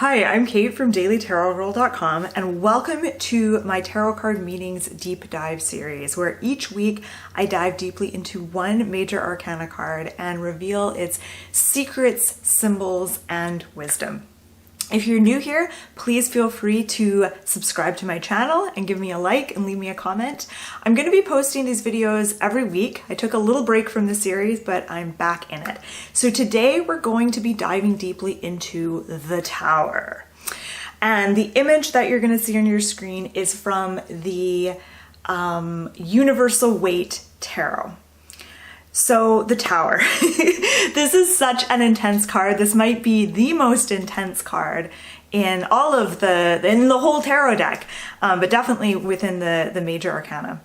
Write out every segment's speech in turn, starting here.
Hi, I'm Kate from dailytarotgirl.com and welcome to my Tarot Card Meetings Deep Dive series, where each week I dive deeply into one major arcana card and reveal its secrets, symbols, and wisdom. If you're new here, please feel free to subscribe to my channel and give me a like and leave me a comment. I'm going to be posting these videos every week. I took a little break from the series, but I'm back in it. So today we're going to be diving deeply into the Tower. And the image that you're going to see on your screen is from the Universal Waite Tarot. So the Tower, this is such an intense card. This might be the most intense card in all of in the whole tarot deck, but definitely within the major arcana.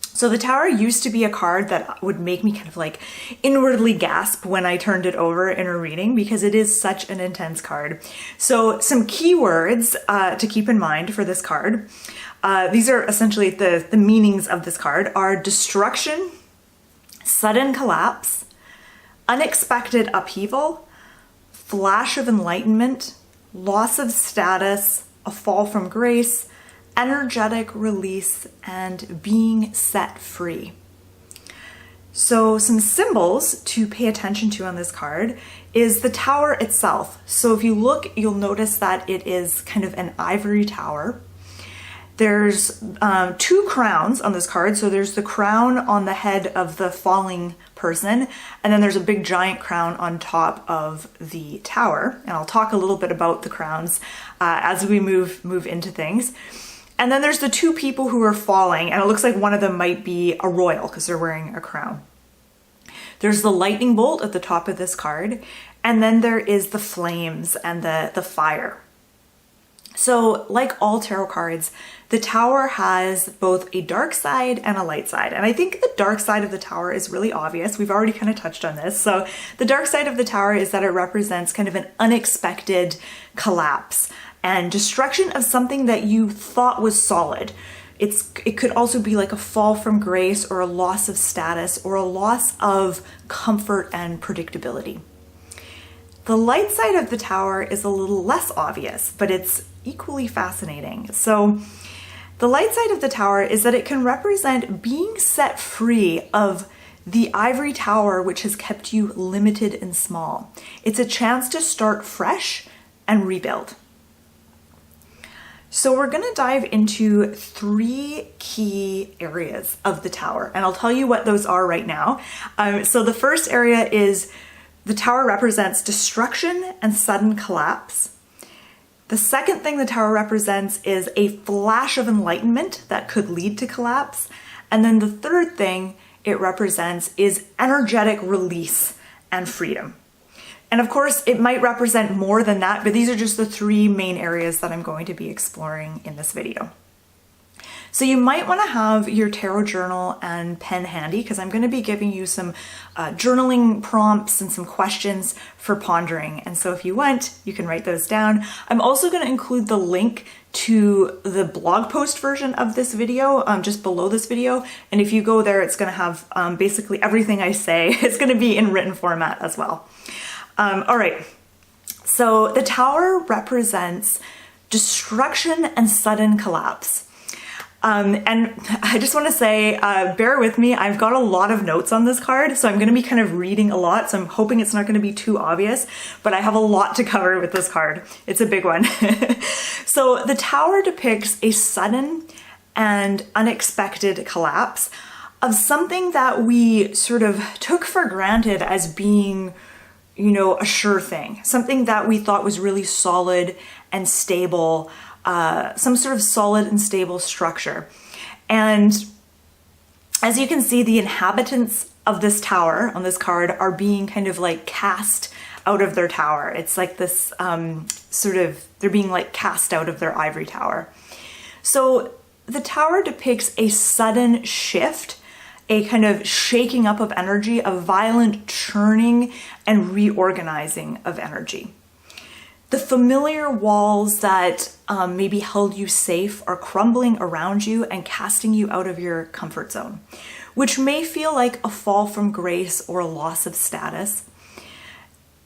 So the Tower used to be a card that would make me kind of like inwardly gasp when I turned it over in a reading because it is such an intense card. So some keywords to keep in mind for this card. These are essentially the meanings of this card are destruction, sudden collapse, unexpected upheaval, flash of enlightenment, loss of status, a fall from grace, energetic release, and being set free. So some symbols to pay attention to on this card is the Tower itself. So if you look, you'll notice that it is kind of an ivory tower. There's two crowns on this card. So there's the crown on the head of the falling person, and then there's a big giant crown on top of the tower. And I'll talk a little bit about the crowns as we move into things. And then there's the two people who are falling, and it looks like one of them might be a royal because they're wearing a crown. There's the lightning bolt at the top of this card, and then there is the flames and the fire. So like all tarot cards, the Tower has both a dark side and a light side. And I think the dark side of the Tower is really obvious. We've already kind of touched on this. So the dark side of the Tower is that it represents kind of an unexpected collapse and destruction of something that you thought was solid. It could also be like a fall from grace or a loss of status or a loss of comfort and predictability. The light side of the Tower is a little less obvious, but it's equally fascinating. So the light side of the Tower is that it can represent being set free of the ivory tower, which has kept you limited and small. It's a chance to start fresh and rebuild. So we're going to dive into three key areas of the Tower, and I'll tell you what those are right now. So the first area is the Tower represents destruction and sudden collapse. The second thing the Tower represents is a flash of enlightenment that could lead to collapse. And then the third thing it represents is energetic release and freedom. And of course, it might represent more than that, but these are just the three main areas that I'm going to be exploring in this video. So you might want to have your tarot journal and pen handy because I'm going to be giving you some journaling prompts and some questions for pondering. And so if you want, you can write those down. I'm also going to include the link to the blog post version of this video just below this video. And if you go there, it's going to have basically everything I say. It's going to be in written format as well. All right. So the Tower represents destruction and sudden collapse. And I just want to say, bear with me. I've got a lot of notes on this card, so I'm going to be kind of reading a lot. So I'm hoping it's not going to be too obvious, but I have a lot to cover with this card. It's a big one. So the Tower depicts a sudden and unexpected collapse of something that we sort of took for granted as being, you know, a sure thing, something that we thought was really solid and stable, some sort of solid and stable structure. And as you can see, the inhabitants of this tower on this card are being kind of like cast out of their tower. It's like this they're being like cast out of their ivory tower. So the Tower depicts a sudden shift, a kind of shaking up of energy, a violent churning and reorganizing of energy. The familiar walls that maybe held you safe are crumbling around you and casting you out of your comfort zone, which may feel like a fall from grace or a loss of status.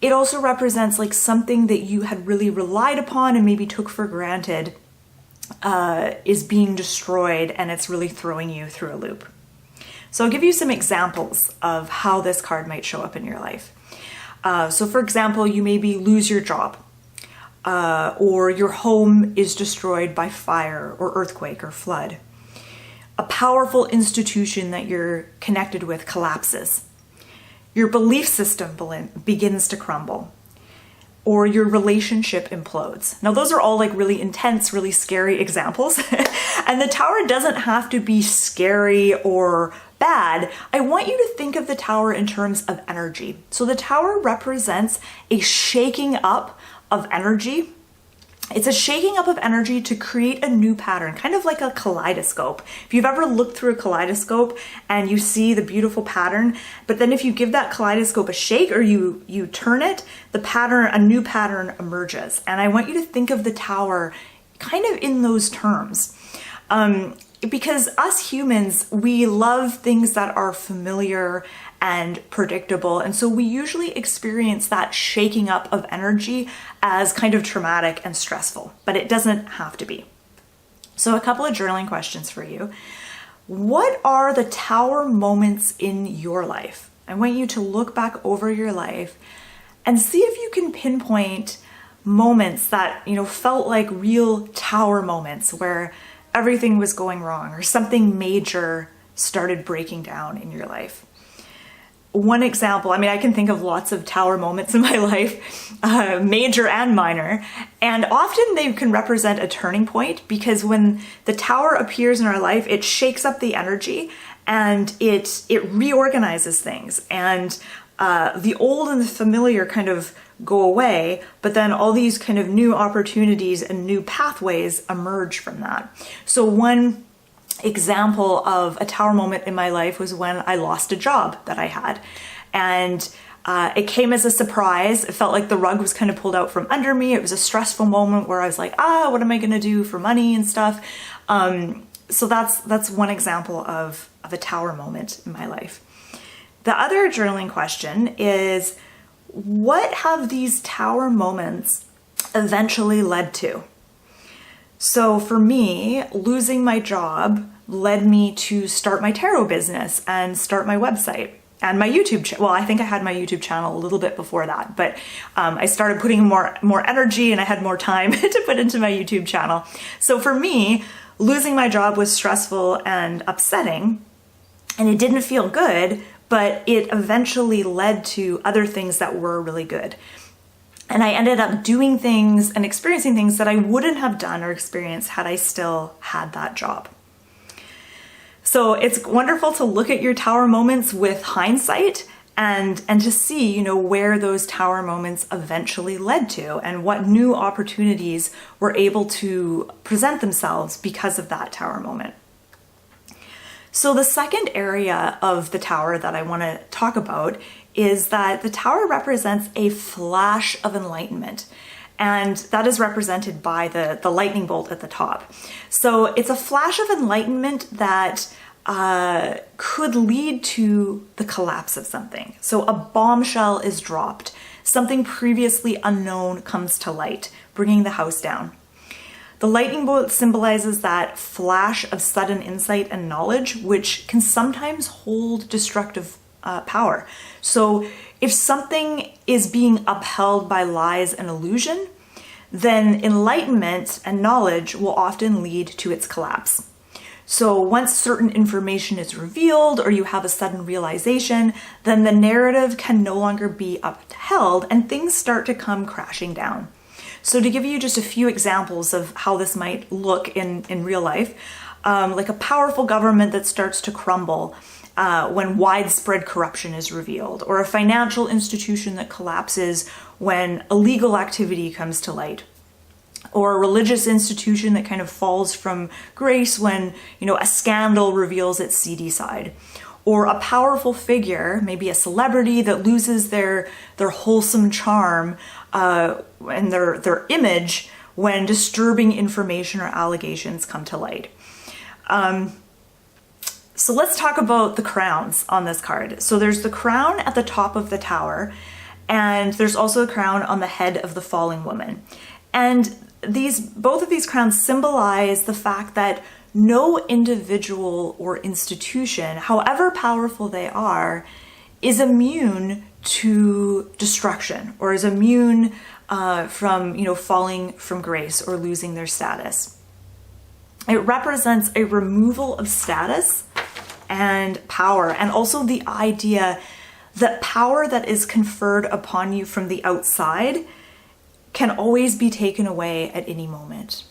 it also represents like something that you had really relied upon and maybe took for granted is being destroyed, and it's really throwing you through a loop. So I'll give you some examples of how this card might show up in your life. So for example, you maybe lose your job, or your home is destroyed by fire or earthquake or flood. A powerful institution that you're connected with collapses. Your belief system begins to crumble, or your relationship implodes. Now, those are all like really intense, really scary examples. And the Tower doesn't have to be scary or bad. I want you to think of the Tower in terms of energy. So the Tower represents a shaking up of energy. It's a shaking up of energy to create a new pattern, kind of like a kaleidoscope. If you've ever looked through a kaleidoscope and you see the beautiful pattern, but then if you give that kaleidoscope a shake or you turn it, the pattern, a new pattern emerges. And I want you to think of the Tower kind of in those terms. Because us humans, we love things that are familiar and predictable. And so we usually experience that shaking up of energy as kind of traumatic and stressful, but it doesn't have to be. So a couple of journaling questions for you. What are the Tower moments in your life? I want you to look back over your life and see if you can pinpoint moments that, felt like real Tower moments where everything was going wrong or something major started breaking down in your life. One example, I can think of lots of Tower moments in my life, major and minor, and often they can represent a turning point, because when the Tower appears in our life, it shakes up the energy and it reorganizes things, and the old and the familiar kind of go away, but then all these kind of new opportunities and new pathways emerge from that. So one example of a Tower moment in my life was when I lost a job that I had, and it came as a surprise. It felt like the rug was kind of pulled out from under me. It was a stressful moment where I was like, what am I going to do for money and stuff? So that's one example of a Tower moment in my life. The other journaling question is, what have these Tower moments eventually led to? So for me, losing my job led me to start my tarot business and start my website and my YouTube channel. Well, I think I had my YouTube channel a little bit before that, but I started putting more energy and I had more time to put into my YouTube channel. So for me, losing my job was stressful and upsetting, and it didn't feel good, but it eventually led to other things that were really good. And I ended up doing things and experiencing things that I wouldn't have done or experienced had I still had that job. So it's wonderful to look at your Tower moments with hindsight and to see, where those Tower moments eventually led to and what new opportunities were able to present themselves because of that Tower moment. So the second area of the Tower that I want to talk about is that the Tower represents a flash of enlightenment, and that is represented by the lightning bolt at the top. So it's a flash of enlightenment that could lead to the collapse of something. So a bombshell is dropped, something previously unknown comes to light, bringing the house down. The lightning bolt symbolizes that flash of sudden insight and knowledge, which can sometimes hold destructive power. So if something is being upheld by lies and illusion, then enlightenment and knowledge will often lead to its collapse. So once certain information is revealed or you have a sudden realization, then the narrative can no longer be upheld and things start to come crashing down. So to give you just a few examples of how this might look in real life, like a powerful government that starts to crumble when widespread corruption is revealed, or a financial institution that collapses when illegal activity comes to light, or a religious institution that kind of falls from grace when, a scandal reveals its seedy side, or a powerful figure, maybe a celebrity that loses their wholesome charm and their image when disturbing information or allegations come to light. So let's talk about the crowns on this card. So there's the crown at the top of the Tower, And there's also a crown on the head of the falling woman. And both of these crowns symbolize the fact that no individual or institution, however powerful they are, is immune to destruction or is immune from, falling from grace or losing their status. It represents a removal of status and power, and also the idea that power that is conferred upon you from the outside can always be taken away at any moment.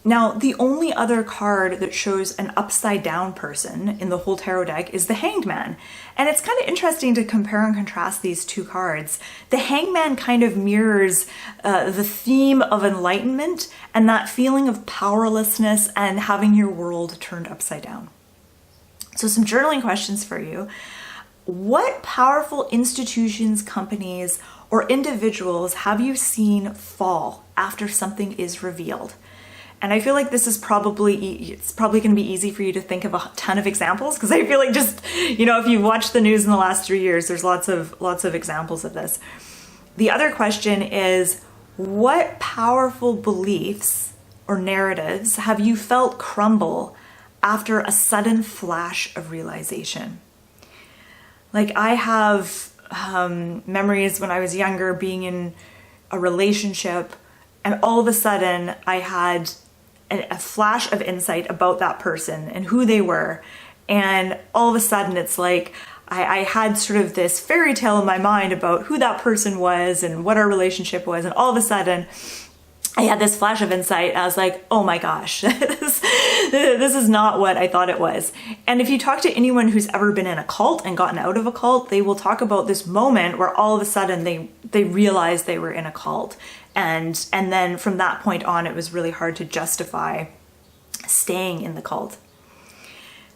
Now, the only other card that shows an upside down person in the whole tarot deck is the Hanged Man. And it's kind of interesting to compare and contrast these two cards. The Hanged Man kind of mirrors the theme of enlightenment and that feeling of powerlessness and having your world turned upside down. So some journaling questions for you. What powerful institutions, companies, or individuals have you seen fall after something is revealed? And I feel like this is it's probably going to be easy for you to think of a ton of examples, because I feel like just, if you watch the news in the last 3 years, there's lots of examples of this. The other question is, what powerful beliefs or narratives have you felt crumble after a sudden flash of realization? Like, I have memories when I was younger being in a relationship, and all of a sudden I had a flash of insight about that person and who they were. And all of a sudden it's like I had sort of this fairy tale in my mind about who that person was and what our relationship was. And all of a sudden I had this flash of insight. And I was like, oh my gosh, this is not what I thought it was. And if you talk to anyone who's ever been in a cult and gotten out of a cult, they will talk about this moment where all of a sudden they realized they were in a cult. And then from that point on, it was really hard to justify staying in the cult.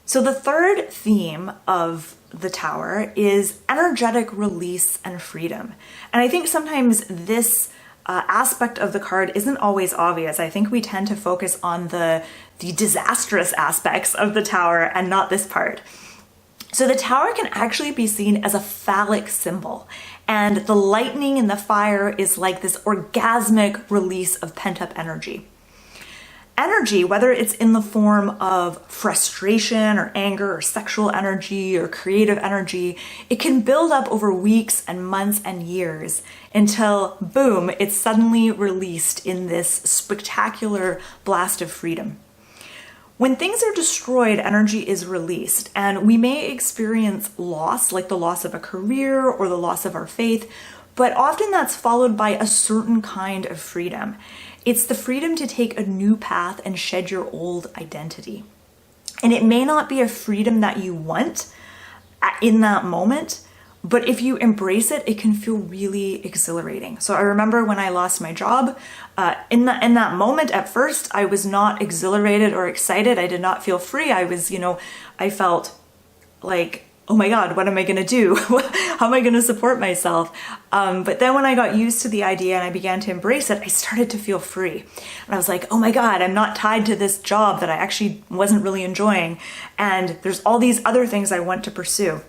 So the third theme of the Tower is energetic release and freedom. And I think sometimes this aspect of the card isn't always obvious. I think we tend to focus on the disastrous aspects of the Tower and not this part. So the Tower can actually be seen as a phallic symbol, and the lightning and the fire is like this orgasmic release of pent-up energy. Energy, whether it's in the form of frustration or anger or sexual energy or creative energy, it can build up over weeks and months and years until, boom, it's suddenly released in this spectacular blast of freedom. When things are destroyed, energy is released, and we may experience loss, like the loss of a career or the loss of our faith, but often that's followed by a certain kind of freedom. It's the freedom to take a new path and shed your old identity. And it may not be a freedom that you want in that moment, but if you embrace it, it can feel really exhilarating. So I remember when I lost my job, in that moment, at first, I was not exhilarated or excited. I did not feel free. I was, I felt like, oh my God, what am I going to do? How am I going to support myself? But then when I got used to the idea and I began to embrace it, I started to feel free. And I was like, oh my God, I'm not tied to this job that I actually wasn't really enjoying. And there's all these other things I want to pursue.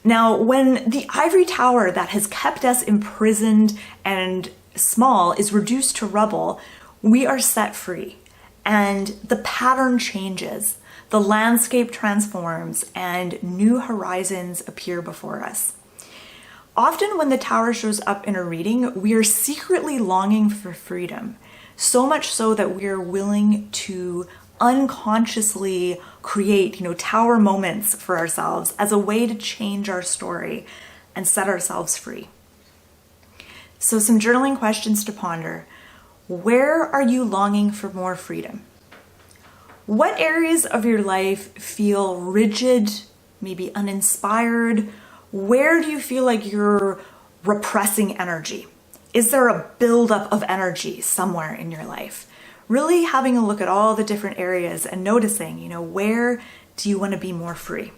Now, when the ivory tower that has kept us imprisoned and small is reduced to rubble, we are set free, and the pattern changes, the landscape transforms, and new horizons appear before us. Often when the tower shows up in a reading, we are secretly longing for freedom, so much so that we are willing to unconsciously create, tower moments for ourselves as a way to change our story and set ourselves free. So some journaling questions to ponder. Where are you longing for more freedom? What areas of your life feel rigid, maybe uninspired? Where do you feel like you're repressing energy? Is there a buildup of energy somewhere in your life? Really having a look at all the different areas and noticing, where do you want to be more free?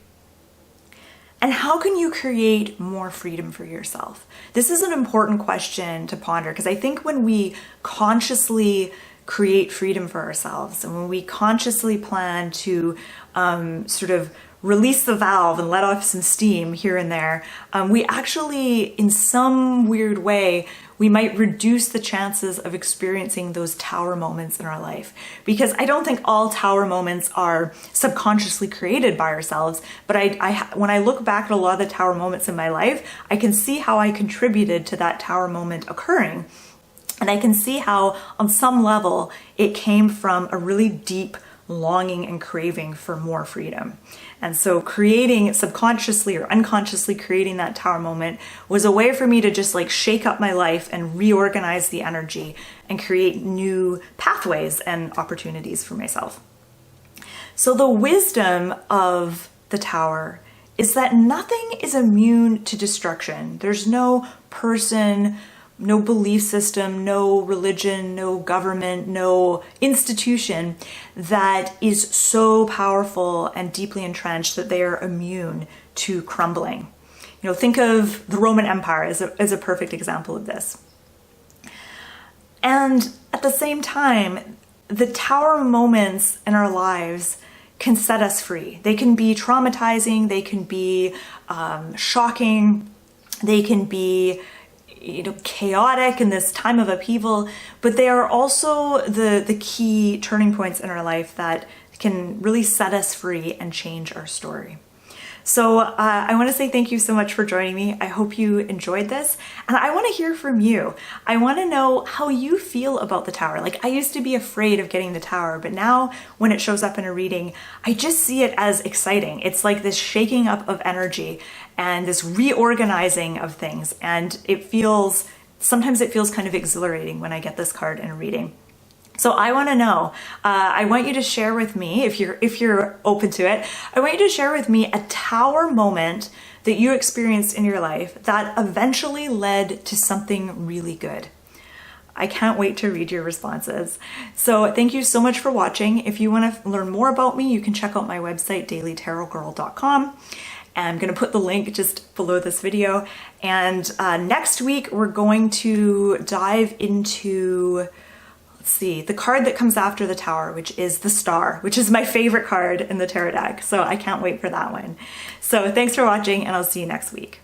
And how can you create more freedom for yourself? This is an important question to ponder, because I think when we consciously create freedom for ourselves and when we consciously plan to sort of release the valve and let off some steam here and there, we actually, in some weird way, we might reduce the chances of experiencing those tower moments in our life. Because I don't think all tower moments are subconsciously created by ourselves, but when I look back at a lot of the tower moments in my life, I can see how I contributed to that tower moment occurring. And I can see how, on some level, it came from a really deep longing and craving for more freedom. And so creating, subconsciously or unconsciously creating that tower moment was a way for me to just like shake up my life and reorganize the energy and create new pathways and opportunities for myself. So the wisdom of the tower is that nothing is immune to destruction. There's no person, no belief system, no religion, no government, no institution that is so powerful and deeply entrenched that they are immune to crumbling. You know, think of the Roman Empire as a perfect example of this. And at the same time, the tower moments in our lives can set us free. They can be traumatizing, they can be shocking, they can be chaotic in this time of upheaval, but they are also the key turning points in our life that can really set us free and change our story. So I want to say thank you so much for joining me. I hope you enjoyed this, and I want to hear from you. I want to know how you feel about the tower. Like, I used to be afraid of getting the tower, but now when it shows up in a reading, I just see it as exciting. It's like this shaking up of energy and this reorganizing of things, and sometimes it feels kind of exhilarating when I get this card in a reading. So I want to know, I want you to share with me, if you're open to it, I want you to share with me a tower moment that you experienced in your life that eventually led to something really good. I can't wait to read your responses. So thank you so much for watching. If you want to learn more about me, you can check out my website, dailytarotgirl.com. And I'm going to put the link just below this video. And next week, we're going to dive into, the card that comes after the tower, which is the Star, which is my favorite card in the tarot deck. So I can't wait for that one. So thanks for watching, and I'll see you next week.